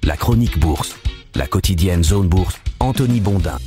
La chronique bourse, la quotidienne Zone Bourse, Anthony Bondin.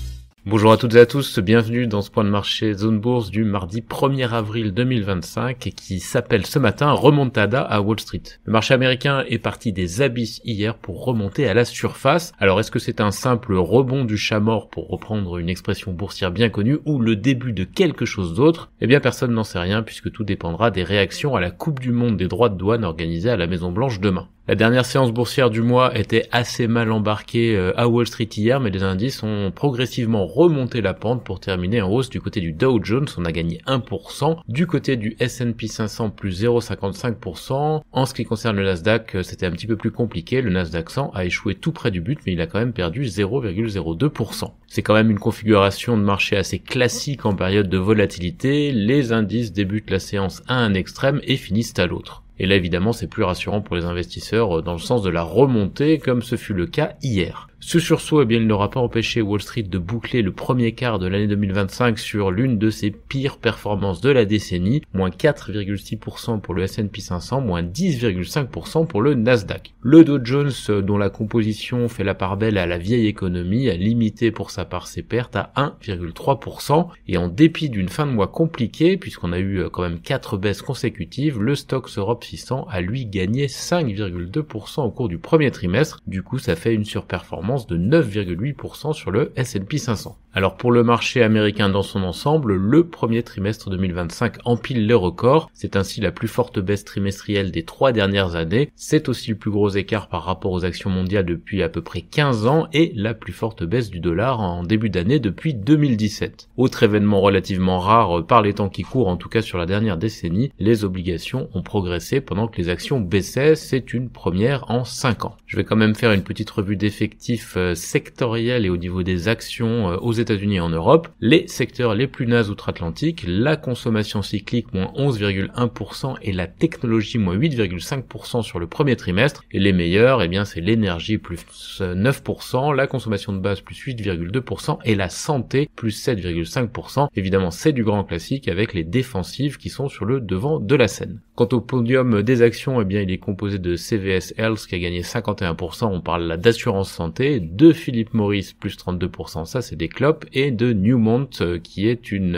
Bonjour à toutes et à tous, bienvenue dans ce point de marché Zone Bourse du mardi 1er avril 2025 et qui s'appelle ce matin Remontada à Wall Street. Le marché américain est parti des abysses hier pour remonter à la surface. Alors est-ce que c'est un simple rebond du chat mort pour reprendre une expression boursière bien connue ou le début de quelque chose d'autre? Eh bien personne n'en sait rien puisque tout dépendra des réactions à la Coupe du Monde des droits de douane organisée à la Maison Blanche demain. La dernière séance boursière du mois était assez mal embarquée à Wall Street hier, mais les indices ont progressivement remonté la pente pour terminer en hausse du côté du Dow Jones, on a gagné 1%, du côté du S&P 500 plus 0,55%. En ce qui concerne le Nasdaq, c'était un petit peu plus compliqué, le Nasdaq 100 a échoué tout près du but, mais il a quand même perdu 0,02%. C'est quand même une configuration de marché assez classique en période de volatilité, les indices débutent la séance à un extrême et finissent à l'autre. Et là, évidemment, c'est plus rassurant pour les investisseurs dans le sens de la remontée, comme ce fut le cas hier. Ce sursaut, eh bien, il n'aura pas empêché Wall Street de boucler le premier quart de l'année 2025 sur l'une de ses pires performances de la décennie, moins 4,6% pour le S&P 500, moins 10,5% pour le Nasdaq. Le Dow Jones, dont la composition fait la part belle à la vieille économie, a limité pour sa part ses pertes à 1,3%, et en dépit d'une fin de mois compliquée, puisqu'on a eu quand même 4 baisses consécutives, le Stoxx Europe 600 a lui gagné 5,2% au cours du premier trimestre, du coup ça fait une surperformance de 9,8% sur le S&P 500. Alors pour le marché américain dans son ensemble, le premier trimestre 2025 empile les records, c'est ainsi la plus forte baisse trimestrielle des 3 dernières années, c'est aussi le plus gros écart par rapport aux actions mondiales depuis à peu près 15 ans et la plus forte baisse du dollar en début d'année depuis 2017. Autre événement relativement rare par les temps qui courent, en tout cas sur la dernière décennie, les obligations ont progressé pendant que les actions baissaient, c'est une première en 5 ans. Je vais quand même faire une petite revue d'effectifs sectoriels et au niveau des actions aux États-Unis et en Europe. Les secteurs les plus nazes outre-Atlantique, la consommation cyclique moins 11,1% et la technologie moins 8,5% sur le premier trimestre. Et les meilleurs, eh bien c'est l'énergie plus 9%, la consommation de base plus 8,2% et la santé plus 7,5%. Évidemment c'est du grand classique avec les défensives qui sont sur le devant de la scène. Quant au podium des actions, eh bien il est composé de CVS Health qui a gagné 51%, on parle là d'assurance santé, de Philip Morris plus 32%, ça c'est des clopes, et de Newmont qui est une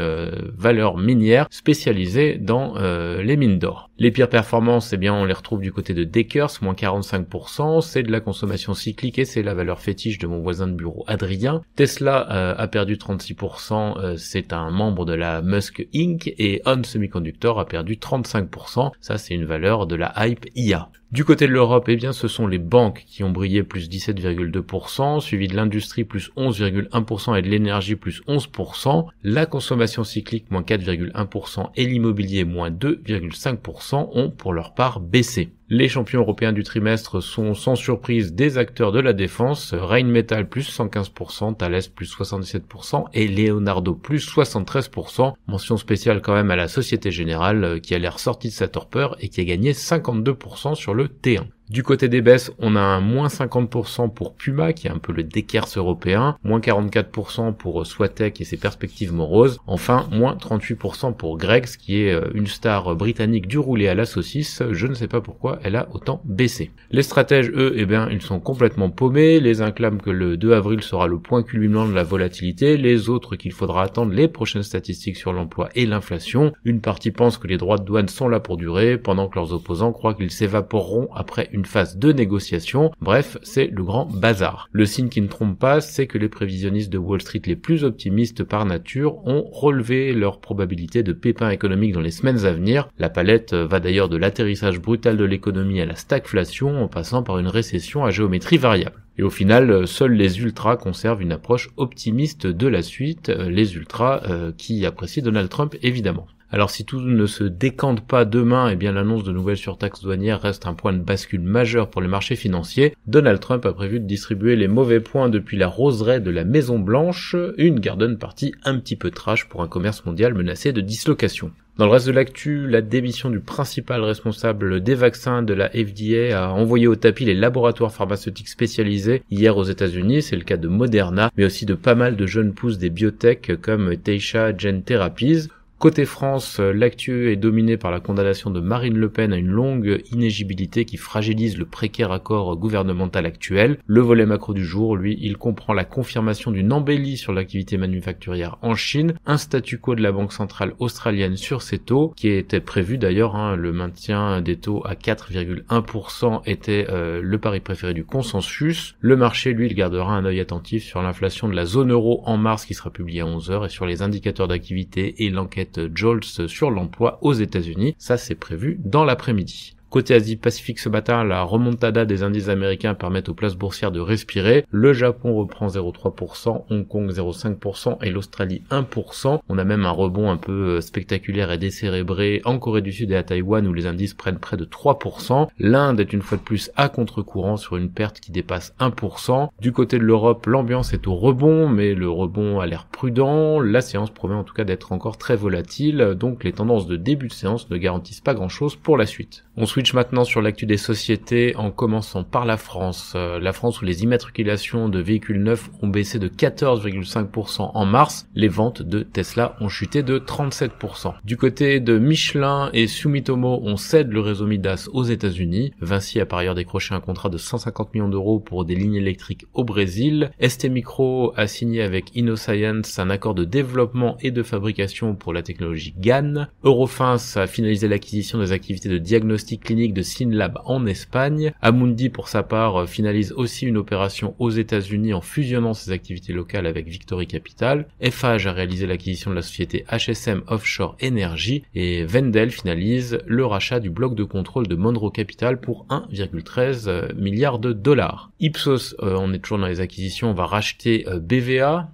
valeur minière spécialisée dans les mines d'or. Les pires performances, eh bien on les retrouve du côté de Deckers, moins 45%, c'est de la consommation cyclique et c'est la valeur fétiche de mon voisin de bureau Adrien. Tesla a perdu 36%, c'est un membre de la Musk Inc. et On Semiconductor a perdu 35%, ça c'est une valeur de la hype IA. Du côté de l'Europe, eh bien, ce sont les banques qui ont brillé plus 17,2%, suivi de l'industrie plus 11,1% et de l'énergie plus 11%, la consommation cyclique moins 4,1% et l'immobilier moins 2,5% ont pour leur part baissé. Les champions européens du trimestre sont sans surprise des acteurs de la défense, Rheinmetall plus 115%, Thales plus 77% et Leonardo plus 73%. Mention spéciale quand même à la Société Générale qui a l'air sortie de sa torpeur et qui a gagné 52% sur le T1. Du côté des baisses, on a un moins 50% pour Puma, qui est un peu le Deckers européen, moins 44% pour Swatek et ses perspectives moroses, enfin moins 38% pour Greggs, qui est une star britannique du roulé à la saucisse, je ne sais pas pourquoi elle a autant baissé. Les stratèges, eux, eh bien, ils sont complètement paumés, les uns clament que le 2 avril sera le point culminant de la volatilité, les autres qu'il faudra attendre les prochaines statistiques sur l'emploi et l'inflation, une partie pense que les droits de douane sont là pour durer, pendant que leurs opposants croient qu'ils s'évaporeront après une phase de négociation. Bref, c'est le grand bazar. Le signe qui ne trompe pas, c'est que les prévisionnistes de Wall Street les plus optimistes par nature ont relevé leur probabilité de pépins économiques dans les semaines à venir. La palette va d'ailleurs de l'atterrissage brutal de l'économie à la stagflation en passant par une récession à géométrie variable. Et au final, seuls les ultras conservent une approche optimiste de la suite, les ultras qui apprécient Donald Trump évidemment. Alors si tout ne se décante pas demain, eh bien l'annonce de nouvelles surtaxes douanières reste un point de bascule majeur pour les marchés financiers. Donald Trump a prévu de distribuer les mauvais points depuis la roseraie de la Maison Blanche, une garden party un petit peu trash pour un commerce mondial menacé de dislocation. Dans le reste de l'actu, la démission du principal responsable des vaccins de la FDA a envoyé au tapis les laboratoires pharmaceutiques spécialisés hier aux États-Unis, c'est le cas de Moderna, mais aussi de pas mal de jeunes pousses des biotech comme Taysha Gene Therapies. Côté France, l'actu est dominée par la condamnation de Marine Le Pen à une longue inéligibilité qui fragilise le précaire accord gouvernemental actuel. Le volet macro du jour, lui, il comprend la confirmation d'une embellie sur l'activité manufacturière en Chine, un statu quo de la Banque centrale australienne sur ses taux, qui était prévu d'ailleurs, le maintien des taux à 4,1% était le pari préféré du consensus. Le marché, lui, il gardera un œil attentif sur l'inflation de la zone euro en mars qui sera publiée à 11h et sur les indicateurs d'activité et l'enquête JOLTS sur l'emploi aux États-Unis. Ça, c'est prévu dans l'après-midi. Côté Asie-Pacifique ce matin, la remontada des indices américains permet aux places boursières de respirer. Le Japon reprend 0,3%, Hong Kong 0,5% et l'Australie 1%. On a même un rebond un peu spectaculaire et décérébré en Corée du Sud et à Taïwan où les indices prennent près de 3%. L'Inde est une fois de plus à contre-courant sur une perte qui dépasse 1%. Du côté de l'Europe, l'ambiance est au rebond, mais le rebond a l'air prudent. La séance promet en tout cas d'être encore très volatile, donc les tendances de début de séance ne garantissent pas grand-chose pour la suite. On switch maintenant sur l'actu des sociétés en commençant par la France. La France où les immatriculations de véhicules neufs ont baissé de 14,5% en mars. Les ventes de Tesla ont chuté de 37%. Du côté de Michelin et Sumitomo, on cède le réseau Midas aux États-Unis. Vinci a par ailleurs décroché un contrat de 150 millions d'euros pour des lignes électriques au Brésil. ST Micro a signé avec InnoScience un accord de développement et de fabrication pour la technologie GaN. Eurofins a finalisé l'acquisition des activités de diagnostic clinique de Synlab en Espagne. Amundi, pour sa part, finalise aussi une opération aux États-Unis en fusionnant ses activités locales avec Victory Capital. Eiffage a réalisé l'acquisition de la société HSM Offshore Energy et Wendel finalise le rachat du bloc de contrôle de Monroe Capital pour 1,13 milliard de dollars. Ipsos, on est toujours dans les acquisitions, va racheter BVA.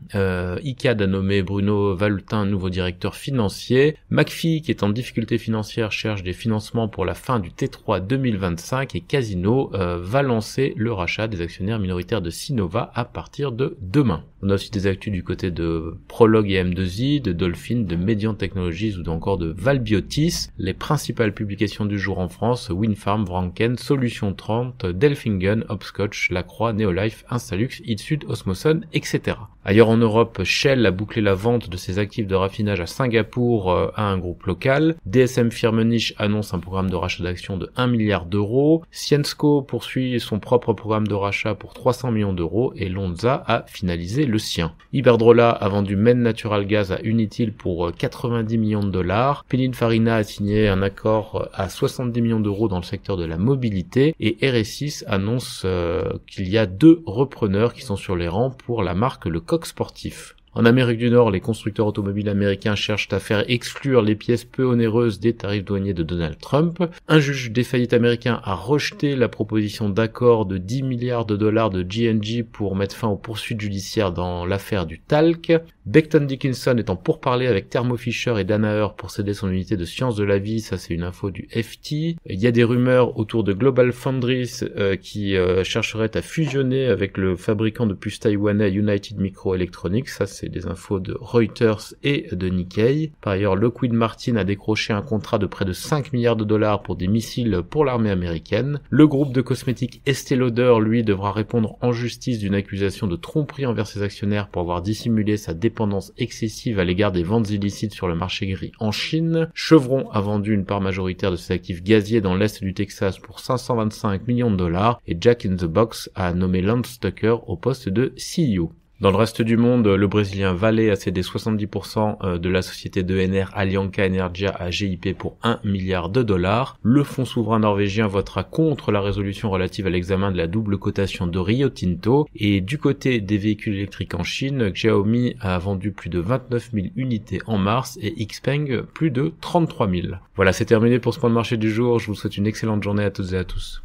ICAD a nommé Bruno Valentin nouveau directeur financier. McPhee, qui est en difficulté financière, cherche des financements pour la fin du T3 2025 et Casino va lancer le rachat des actionnaires minoritaires de Sinova à partir de demain. On a aussi des actus du côté de Prolog et M2I, de Dolphin, de Mediant Technologies ou encore de Valbiotis. Les principales publications du jour en France, Winfarm, Vranken, Solution 30, Delfingen, Hopscotch, Lacroix, Neolife, Instalux, Itsud, Osmoson, etc. Ailleurs en Europe, Shell a bouclé la vente de ses actifs de raffinage à Singapour à un groupe local. DSM Firmenich annonce un programme de rachat d'actions de 1 milliard d'euros. Syensqo poursuit son propre programme de rachat pour 300 millions d'euros et Lonza a finalisé le sien. Iberdrola a vendu Maine Natural Gas à Unitil pour 90 millions de dollars. Pininfarina a signé un accord à 70 millions d'euros dans le secteur de la mobilité et RS6 annonce qu'il y a 2 repreneurs qui sont sur les rangs pour la marque Le Coq Sportif. En Amérique du Nord, les constructeurs automobiles américains cherchent à faire exclure les pièces peu onéreuses des tarifs douaniers de Donald Trump. Un juge des faillites américain a rejeté la proposition d'accord de 10 milliards de dollars de G&G pour mettre fin aux poursuites judiciaires dans l'affaire du talc. Becton Dickinson est en pourparlers avec Thermo Fisher et Danaher pour céder son unité de sciences de la vie, ça c'est une info du FT. Il y a des rumeurs autour de Global Foundries qui chercherait à fusionner avec le fabricant de puces taïwanais United Microelectronics, ça c'est des infos de Reuters et de Nikkei. Par ailleurs, Lockheed Martin a décroché un contrat de près de 5 milliards de dollars pour des missiles pour l'armée américaine. Le groupe de cosmétiques Estée Lauder, lui, devra répondre en justice d'une accusation de tromperie envers ses actionnaires pour avoir dissimulé sa dépendance excessive à l'égard des ventes illicites sur le marché gris en Chine. Chevron a vendu une part majoritaire de ses actifs gaziers dans l'est du Texas pour 525 millions de dollars et Jack in the Box a nommé Lance Tucker au poste de CEO. Dans le reste du monde, le Brésilien Vale a cédé 70% de la société d'ENR Aliança Energia à GIP pour 1 milliard de dollars. Le fonds souverain norvégien votera contre la résolution relative à l'examen de la double cotation de Rio Tinto. Et du côté des véhicules électriques en Chine, Xiaomi a vendu plus de 29 000 unités en mars et Xpeng plus de 33 000. Voilà, c'est terminé pour ce point de marché du jour. Je vous souhaite une excellente journée à toutes et à tous.